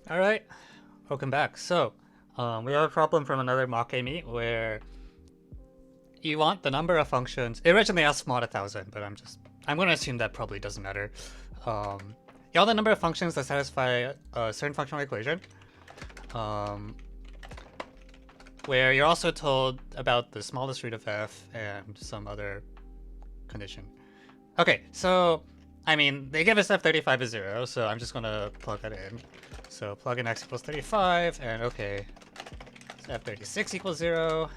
Alright, welcome back. So, we have a problem from another mock AIME where you want the number of functions. It originally asked mod 1000, but I'm going to assume that probably doesn't matter. You want the number of functions that satisfy a certain functional equation, where you're also told about the smallest root of f and some other condition. Okay, so, I mean, they give us f35 is 0, so I'm just going to plug that in. So plug in x equals 35, and okay, so f36 equals 0.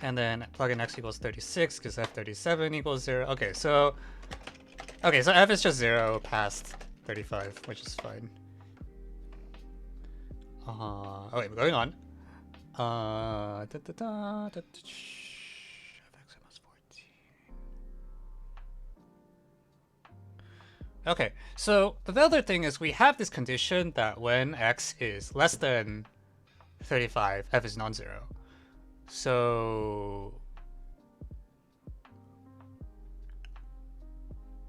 And then plug in x equals 36, because f37 equals 0. Okay, so f is just 0 past 35, which is fine. Okay, going on. Okay, so the other thing is we have this condition that when x is less than 35, f is non-zero. So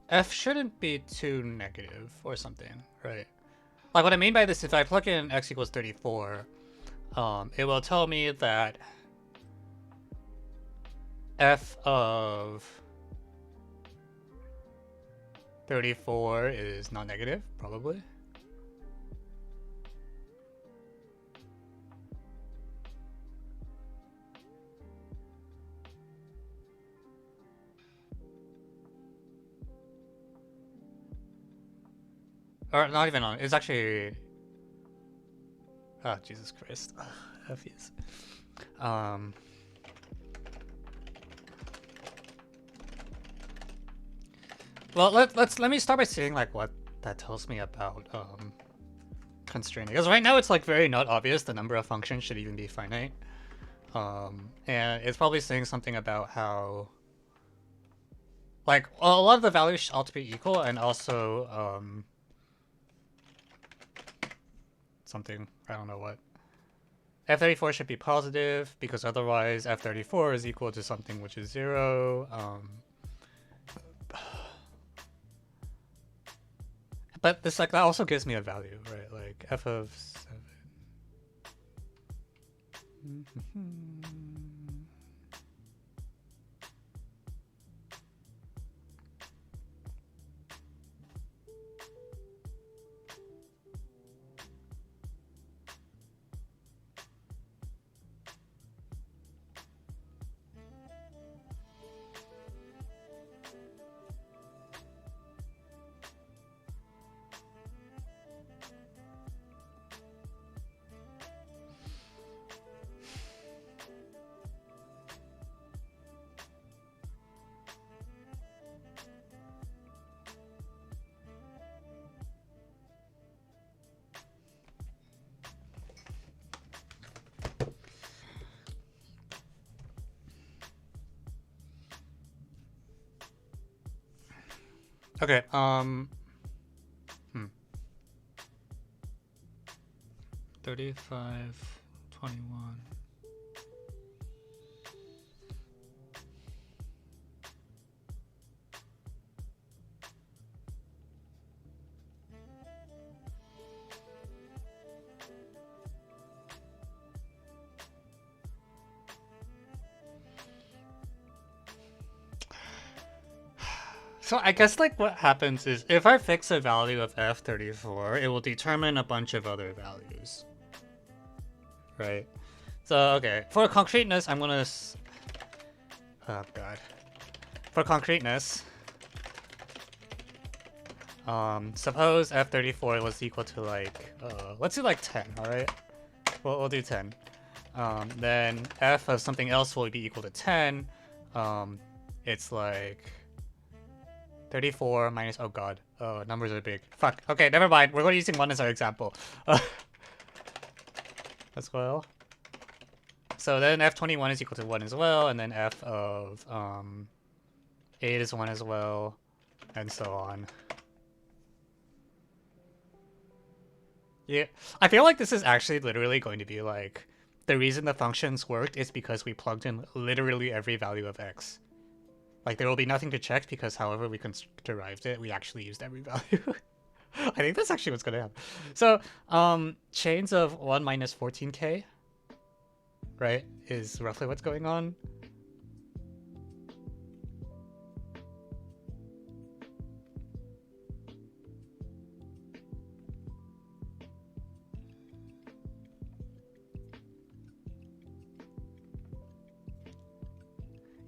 f shouldn't be too negative or something, right? Like what I mean by this, if I plug in x equals 34, it will tell me that f of 34 is non-negative, probably. Or not even on. It's actually. Oh, Jesus Christ. F is. Well, let me start by saying like what that tells me about constraining. Because right now it's like very not obvious the number of functions should even be finite. And it's probably saying something about how like a lot of the values ought to be equal, and also something, I don't know what. f34 should be positive because otherwise f34 is equal to something which is 0. But this like that also gives me a value, right? Like f of 7. Okay, 35, 21. So I guess like what happens is if I fix a value of f34, it will determine a bunch of other values, right? So okay, for concreteness, I'm gonna. Oh god. For concreteness, suppose f34 was equal to like let's do like 10. All right, we'll do 10. Then f of something else will be equal to 10. It's like 34 minus, oh god, oh, numbers are big. Fuck, okay, never mind, we're going to using 1 as our example. As well. So then f21 is equal to 1 as well, and then f of 8 is 1 as well, and so on. Yeah, I feel like this is actually literally going to be like, the reason the functions worked is because we plugged in literally every value of x. Like, there will be nothing to check because however we derived it, we actually used every value. I think that's actually what's gonna happen. So, chains of 1 minus 14k, right, is roughly what's going on.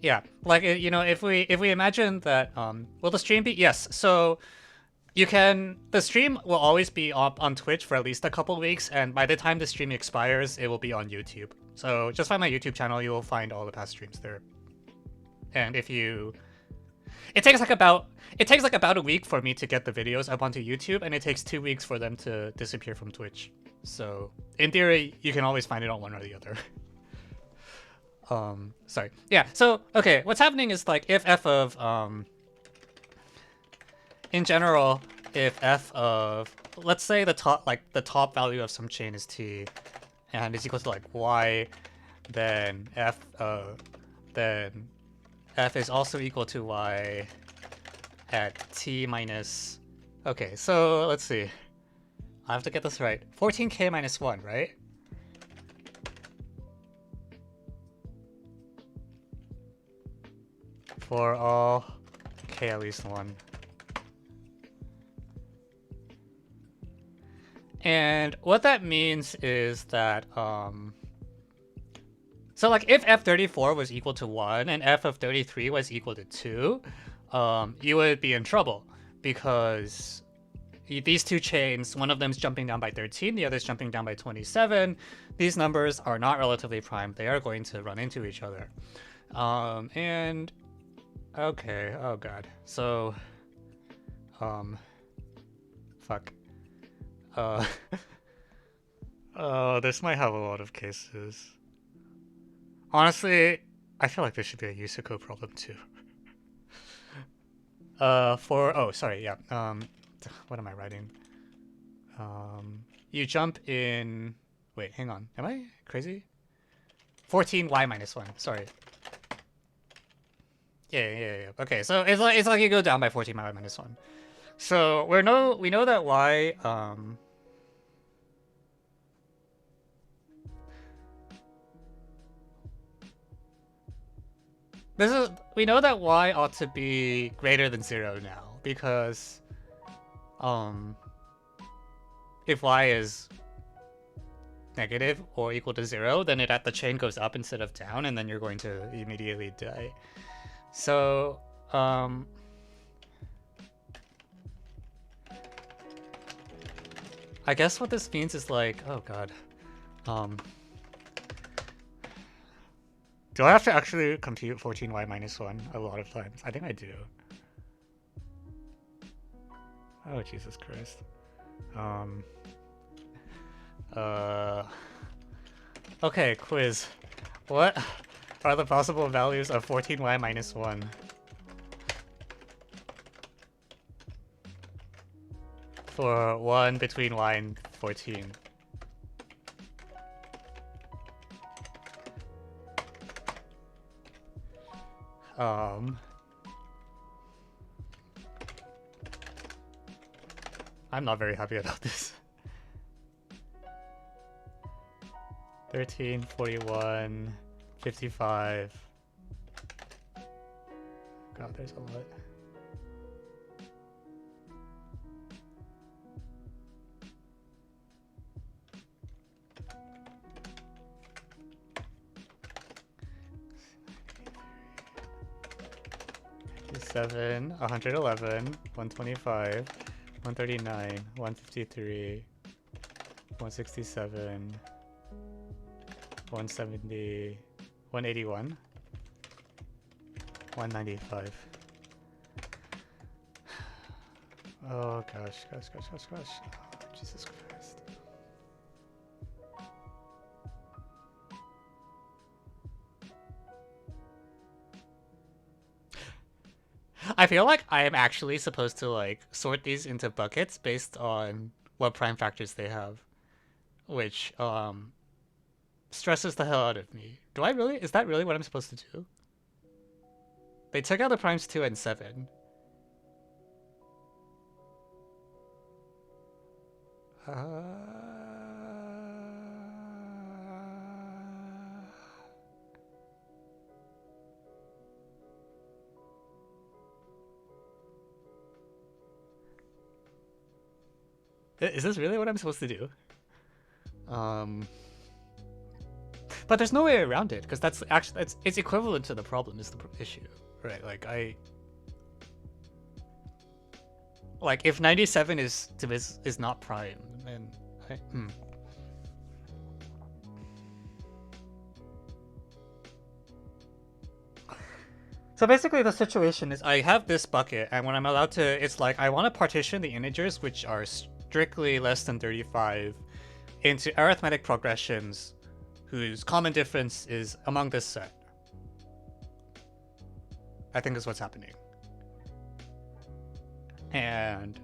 Yeah, like, you know, if we imagine that, will the stream be, yes, so the stream will always be up on Twitch for at least a couple weeks, and by the time the stream expires, it will be on YouTube. So just find my YouTube channel, you will find all the past streams there. And if you, it takes like about a week for me to get the videos up onto YouTube, and it takes 2 weeks for them to disappear from Twitch. So in theory, you can always find it on one or the other. Sorry. Yeah, so, okay, what's happening is, like, if f of, in general, if f of, let's say the top value of some chain is t, and is equal to, like, y, then f is also equal to y at t minus, okay, so, let's see. I have to get this right. 14k minus 1, right? For all k at least 1. And what that means is that, so like if f34 was equal to 1 and f of 33 was equal to 2, you would be in trouble because these two chains, one of them is jumping down by 13, the other is jumping down by 27. These numbers are not relatively prime. They are going to run into each other. And okay, oh god. So, fuck. This might have a lot of cases. Honestly, I feel like this should be a Yusuko problem too. Oh, sorry, yeah. What am I writing? You jump in, wait, hang on. Am I crazy? 14y minus 1, sorry. Yeah. Okay, so it's like you go down by 14y minus 1. So we know that y, we know that y ought to be greater than 0 now, because if y is negative or equal to 0, then the chain goes up instead of down, and then you're going to immediately die. So, I guess what this means is like, oh god, do I have to actually compute 14y minus 1 a lot of times? I think I do. Oh, Jesus Christ. Okay, quiz. What are the possible values of 14y minus 1? For 1 between y and 14. I'm not very happy about this. 13, 41, 55. God, there's a lot. Seven, 111, 125, 139, 153, 167, 170, 181, 195. Oh gosh. Oh, Jesus Christ. I feel like I am actually supposed to like sort these into buckets based on what prime factors they have, which stresses the hell out of me. Do I really? Is that really what I'm supposed to do? They took out the primes 2 and 7. Is this really what I'm supposed to do? But there's no way around it, because that's actually it's equivalent to the problem is the issue, right? Like if 97 is not prime, then So basically the situation is I have this bucket, and when I'm allowed to, it's like I want to partition the integers which are strictly less than 35 into arithmetic progressions whose common difference is among this set. I think is what's happening. And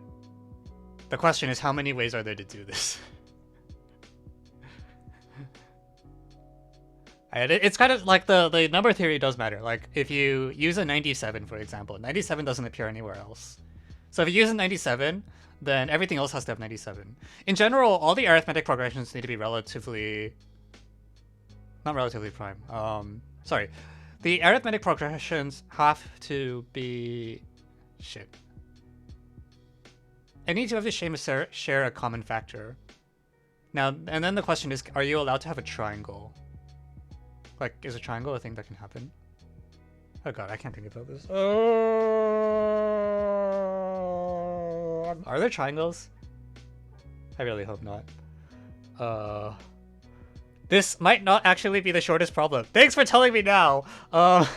the question is, how many ways are there to do this? And it's kind of like the number theory does matter. Like if you use a 97, for example, 97 doesn't appear anywhere else. So if you use a 97, then everything else has to have 97. In general, all the arithmetic progressions need to be relatively... Not relatively prime. Sorry. The arithmetic progressions have to be... Shit. I need to have to share a common factor. Now, and then the question is, are you allowed to have a triangle? Like, is a triangle a thing that can happen? Oh god, I can't think about this. Are there triangles? I really hope not. This might not actually be the shortest problem. Thanks for telling me now. Okay.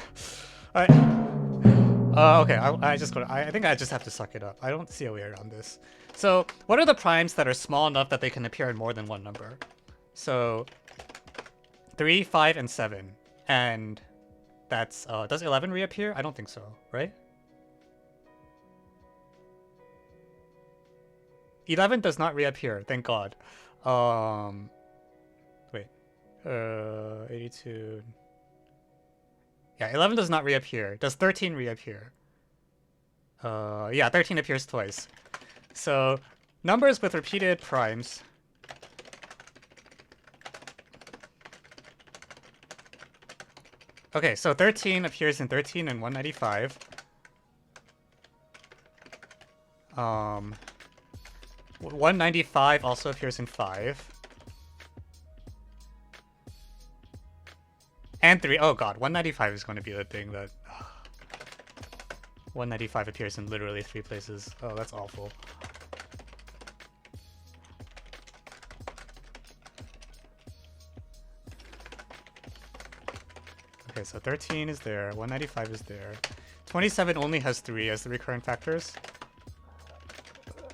I think I just have to suck it up. I don't see a way around this. So, what are the primes that are small enough that they can appear in more than one number? So, 3, 5, and 7. And that's, does 11 reappear? I don't think so, right? 11 does not reappear, thank God. Wait. 82. Yeah, 11 does not reappear. Does 13 reappear? Yeah, 13 appears twice. So, numbers with repeated primes. Okay, so 13 appears in 13 and 195. 195 also appears in 5. And 3. Oh god, 195 is going to be the thing that... 195 appears in literally 3 places. Oh, that's awful. Okay, so 13 is there, 195 is there. 27 only has 3 as the recurrent factors.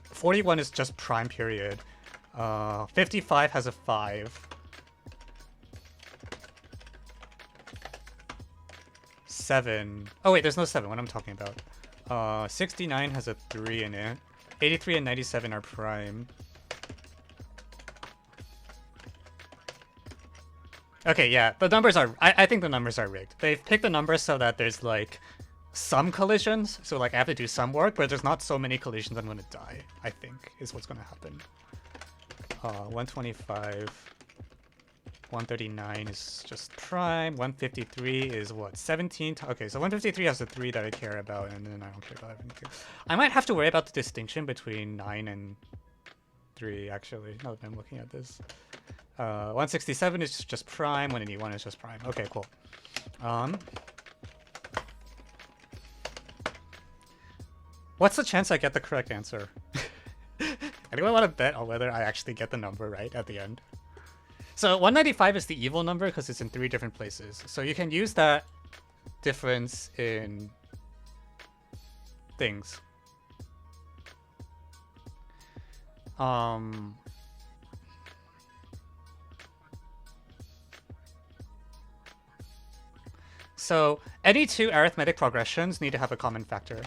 41 is just prime period. 55 has a 5. 7. Oh wait, there's no 7. What am I talking about? 69 has a 3 in it. 83 and 97 are prime. Okay, yeah, the numbers are... I think the numbers are rigged. They've picked the numbers so that there's, like, some collisions. So, like, I have to do some work, but there's not so many collisions I'm going to die, I think, is what's going to happen. 125... 139 is just prime. 153 is what? 17? Okay, so 153 has the 3 that I care about, and then I don't care about everything. I might have to worry about the distinction between 9 and 3, actually, now that I'm looking at this. 167 is just prime. 181 is just prime. Okay, cool. What's the chance I get the correct answer? Anyone want to bet on whether I actually get the number right at the end? So 195 is the evil number because it's in 3 different places. So you can use that difference in things. So any 2 arithmetic progressions need to have a common factor.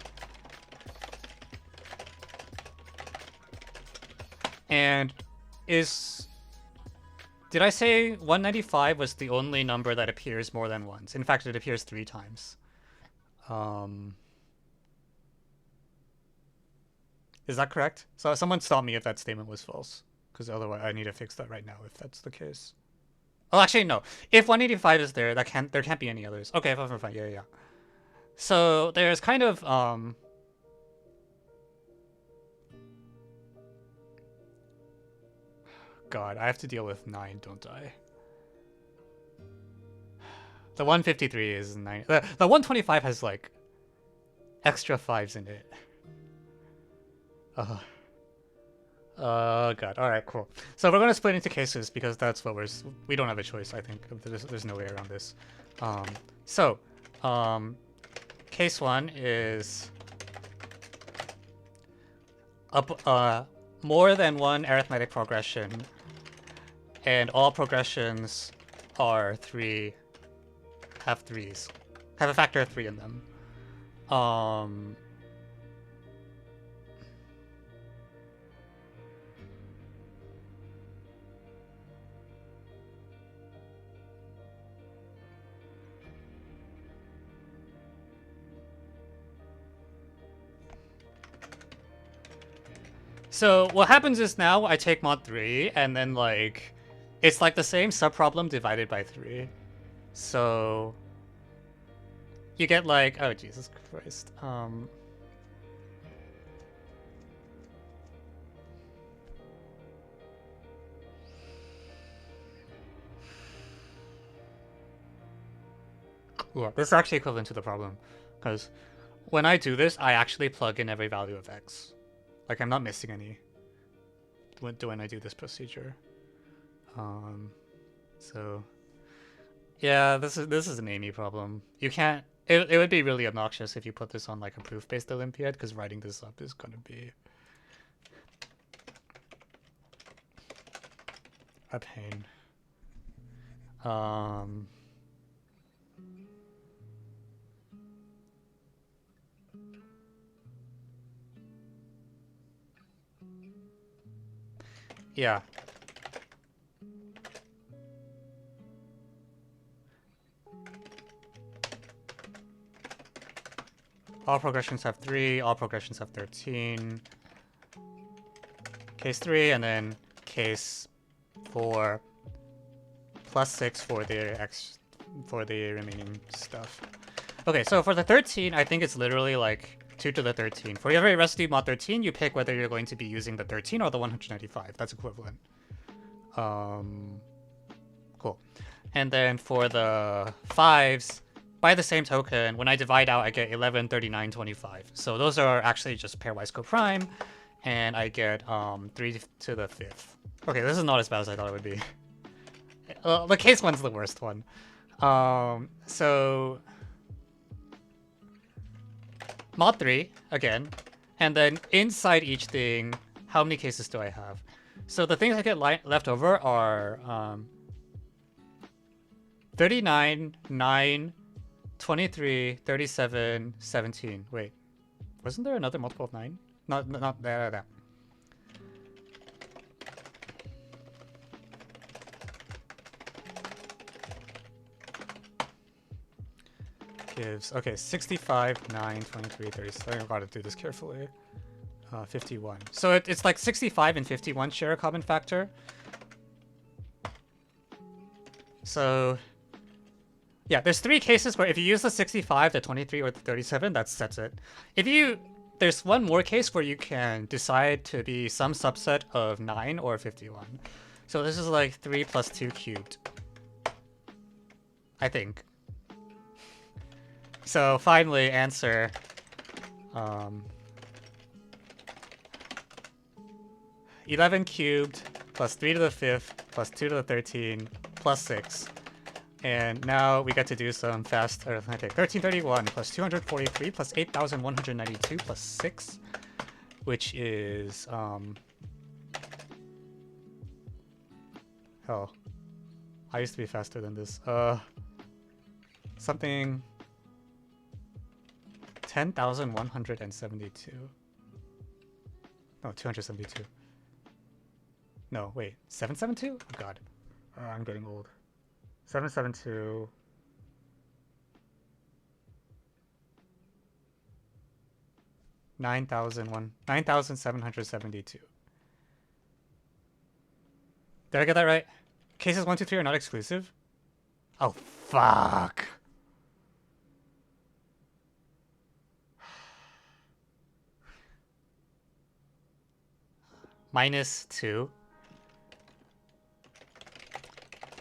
And did I say 195 was the only number that appears more than once? In fact, it appears 3 times. Is that correct? So someone stop me if that statement was false. because otherwise I need to fix that right now if that's the case. Oh, actually, no. If 185 is there, there can't be any others. Okay, fine. Yeah. So there's kind of God, I have to deal with 9, don't I? The 153 is 9. The 125 has like extra 5s in it. God. All right, cool. So we're gonna split into cases because that's what we don't have a choice. I think there's no way around this. Case 1 is more than one arithmetic progression, and all progressions are have 3s, have a factor of 3 in them. So what happens is now I take mod 3 and then like it's like the same subproblem divided by 3. So you get like, oh Jesus Christ. Yeah, this is actually equivalent to the problem, because when I do this, I actually plug in every value of x. Like I'm not missing any when I do this procedure. So yeah, this is an AIME problem. You can't. It would be really obnoxious if you put this on like a proof-based Olympiad, because writing this up is gonna be a pain. Yeah. All progressions have 3, all progressions have 13. Case 3, and then case 4 plus 6 for the remaining stuff. Okay, so for the 13, I think it's literally like 2 to the 13. For every recipe mod 13, you pick whether you're going to be using the 13 or the 195. That's equivalent. Cool. And then for the 5s, by the same token, when I divide out, I get 11, 39, 25. So those are actually just pairwise coprime, and I get 3 to the 5th. Okay, this is not as bad as I thought it would be. The case 1's the worst one. So mod 3 again, and then inside each thing, how many cases do I have? So the things I get left over are 39, 9, 23, 37, 17. Wait, wasn't there another multiple of 9? Not that. Gives, okay, 65, 9, 23, 37. I've got to do this carefully. 51. So it's like 65 and 51 share a common factor. So yeah, there's 3 cases where if you use the 65, the 23, or the 37, that sets it. There's one more case where you can decide to be some subset of 9 or 51. So this is like 3 plus 2 cubed, I think. So finally, answer 11 cubed plus 3 to the 5th plus 2 to the 13 plus 6. And now we get to do some fast arithmetic. 1331 plus 243 plus 8,192 plus 6, which is hell. I used to be faster than this. Something 10,172. No, 272. No, wait, 772? Oh god. I'm getting old. 772. 9,772. Did I get that right? Cases 1, 2, 3 are not exclusive? Oh, fuck. -2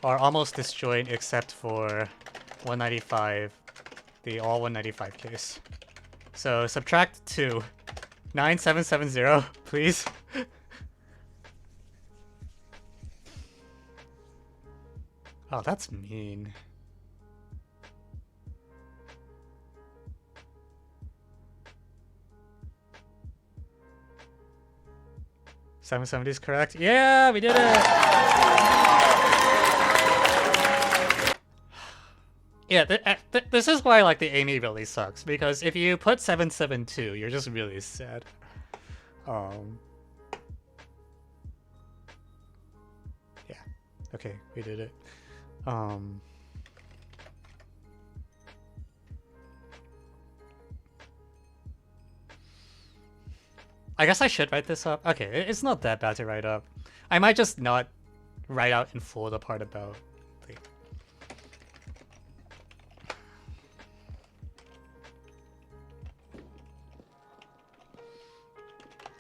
are almost disjoint except for 195, the all 195 case. So subtract 2. 9770, please. Oh, that's mean. 770 is correct. Yeah, we did it! Yeah, this is why like the AIME really sucks, because if you put 772, you're just really sad. Yeah. Okay, we did it. I guess I should write this up. Okay, it's not that bad to write up. I might just not write out in full the part about the...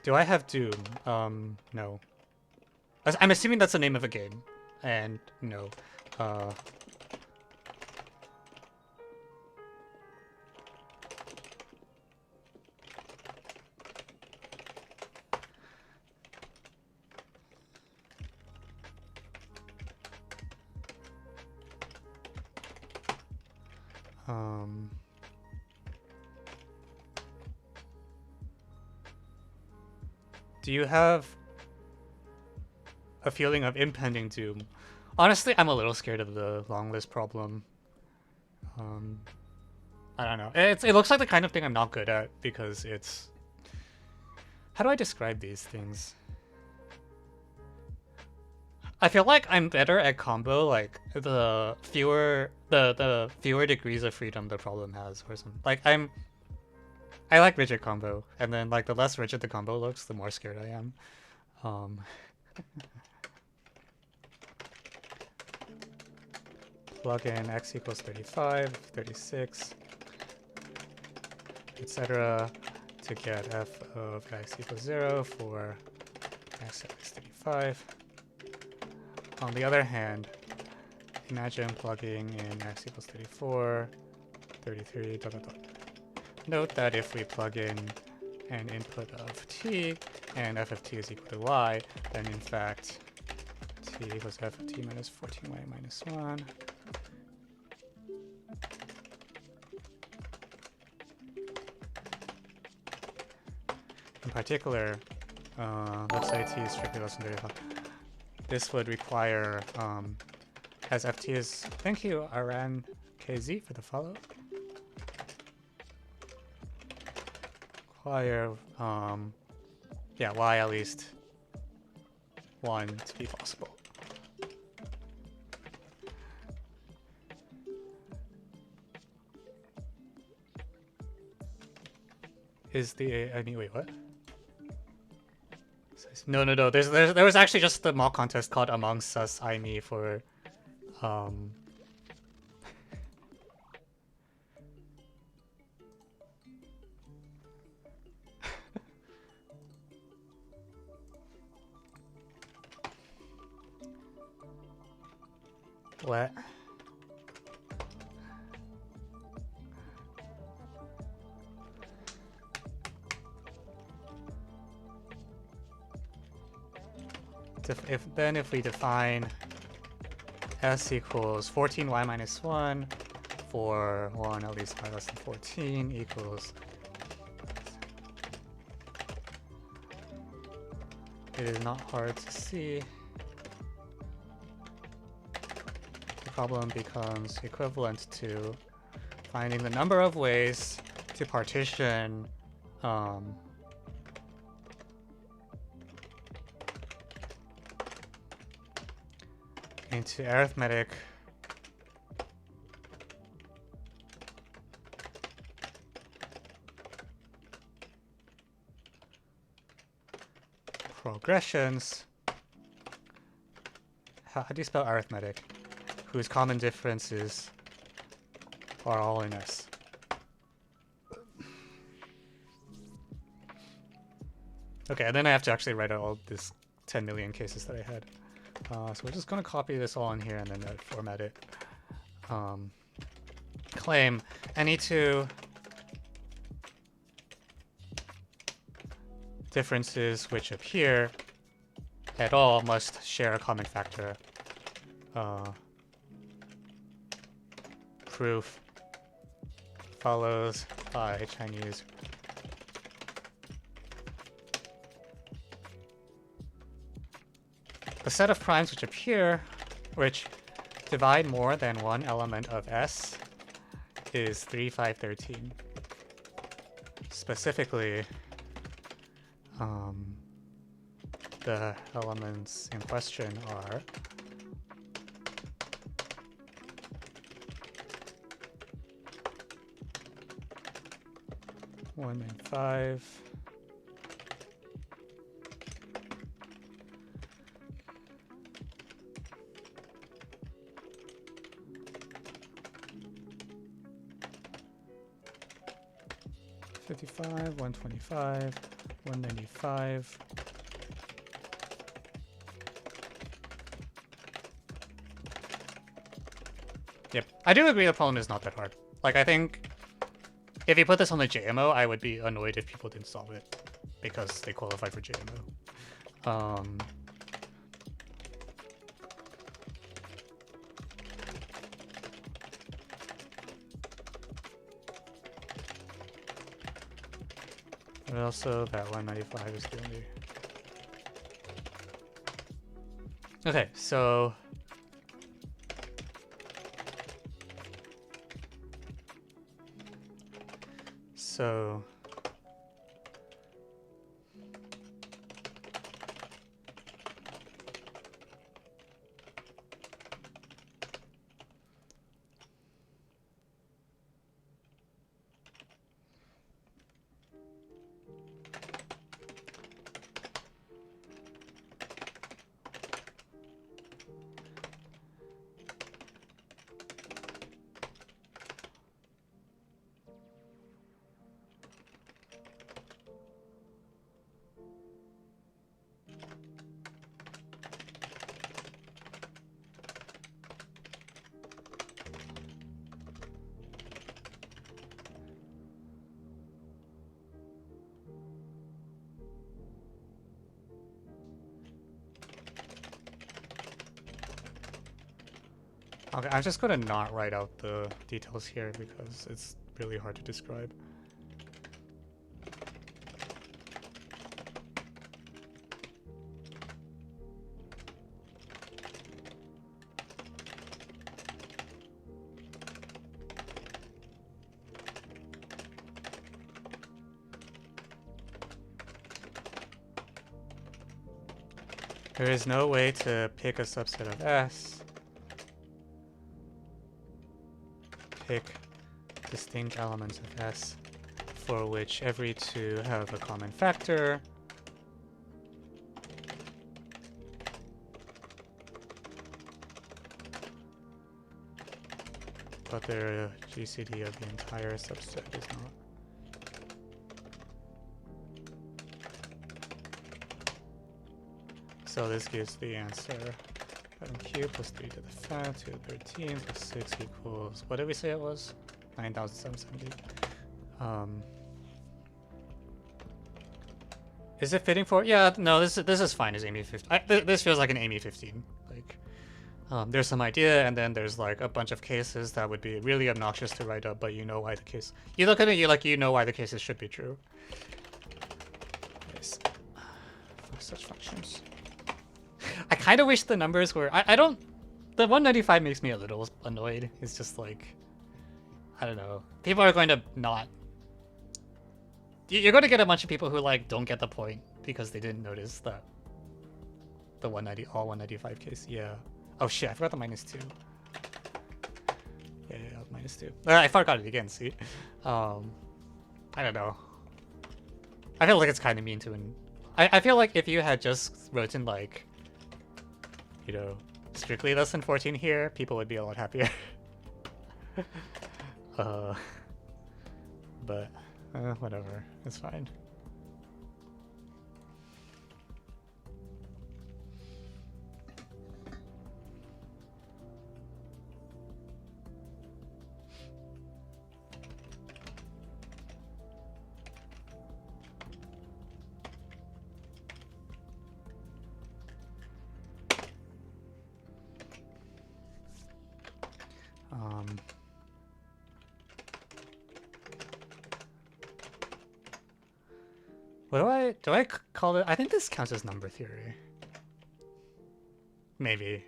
Do I have Doom? No. I'm assuming that's the name of a game. And no. Do you have a feeling of impending doom? Honestly, I'm a little scared of the long list problem. I don't know. It looks like the kind of thing I'm not good at because it's... How do I describe these things? I feel like I'm better at combo, like the fewer degrees of freedom the problem has, or something. Like I like rigid combo, and then like the less rigid the combo looks, the more scared I am. Plug in x equals 35, 36, etc. to get f of x equals 0 for x equals 35. On the other hand, imagine plugging in x equals 34, 33, dot, dot, dot. Note that if we plug in an input of t and f of t is equal to y, then in fact t equals f of t minus 14y minus 1. In particular, let's say t is strictly less than 35. This would require, as ft is, thank you, Aran KZ for the follow. Require, yeah, y at least 1 to be possible. Is the, I mean, wait, what? No. There was actually just the mock contest called amongsusIME for, what? If we define s equals 14y minus 1 for 1 at least y less than 14 equals, it is not hard to see. The problem becomes equivalent to finding the number of ways to partition into arithmetic progressions how do you spell arithmetic? Whose common differences are all in S. Okay, and then I have to actually write out all this 10 million cases that I had. So we're just gonna copy this all in here and then format it. Claim any two differences which appear at all must share a common factor. Proof follows by Chinese. The set of primes which appear, which divide more than one element of S, is 3, 5, 13. Specifically, the elements in question are one and 5. $55, 125, 195. Yep, I do agree the problem is not that hard. Like, I think if you put this on the JMO, I would be annoyed if people didn't solve it because they qualify for JMO. But also that 195 is the only. Okay, so okay, I'm just gonna not write out the details here because it's really hard to describe. There is no way to pick a subset of S. Pick distinct elements of S for which every two have a common factor. But their GCD of the entire subset is not. So this gives the answer 7q plus 3 to the 5 to the 13 plus 6 equals, what did we say it was? 9,770. Is it fitting for? Yeah, no, this is fine as AIME 15. This feels like an AIME 15. Like, there's some idea, and then there's like a bunch of cases that would be really obnoxious to write up, but you know why the case. You look at it, you know why the cases should be true. Yes. For such functions. I kind of wish the numbers were. I don't. The 195 makes me a little annoyed. It's just like, I don't know. People are going to not. You're going to get a bunch of people who like don't get the point because they didn't notice that the 190 all 195 case. Yeah. Oh shit! I forgot the -2. Yeah, -2. I forgot it again. See. I don't know. I feel like it's kind of mean to. I feel like if you had just written like, you know, strictly less than 14 here, people would be a lot happier. But whatever, it's fine. What do I call it? I think this counts as number theory. Maybe.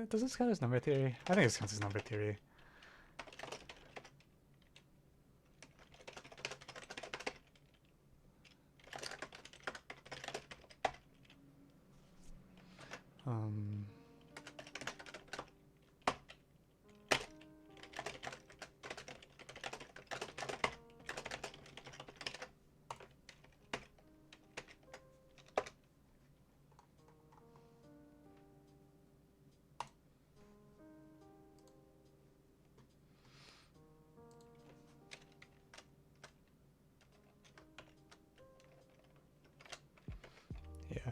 Does this count as number theory? I think this counts as number theory. Yeah.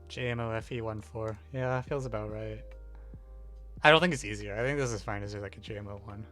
JMOFE14. Yeah, feels about right. I don't think it's easier. I think this is fine as just like a JMO1.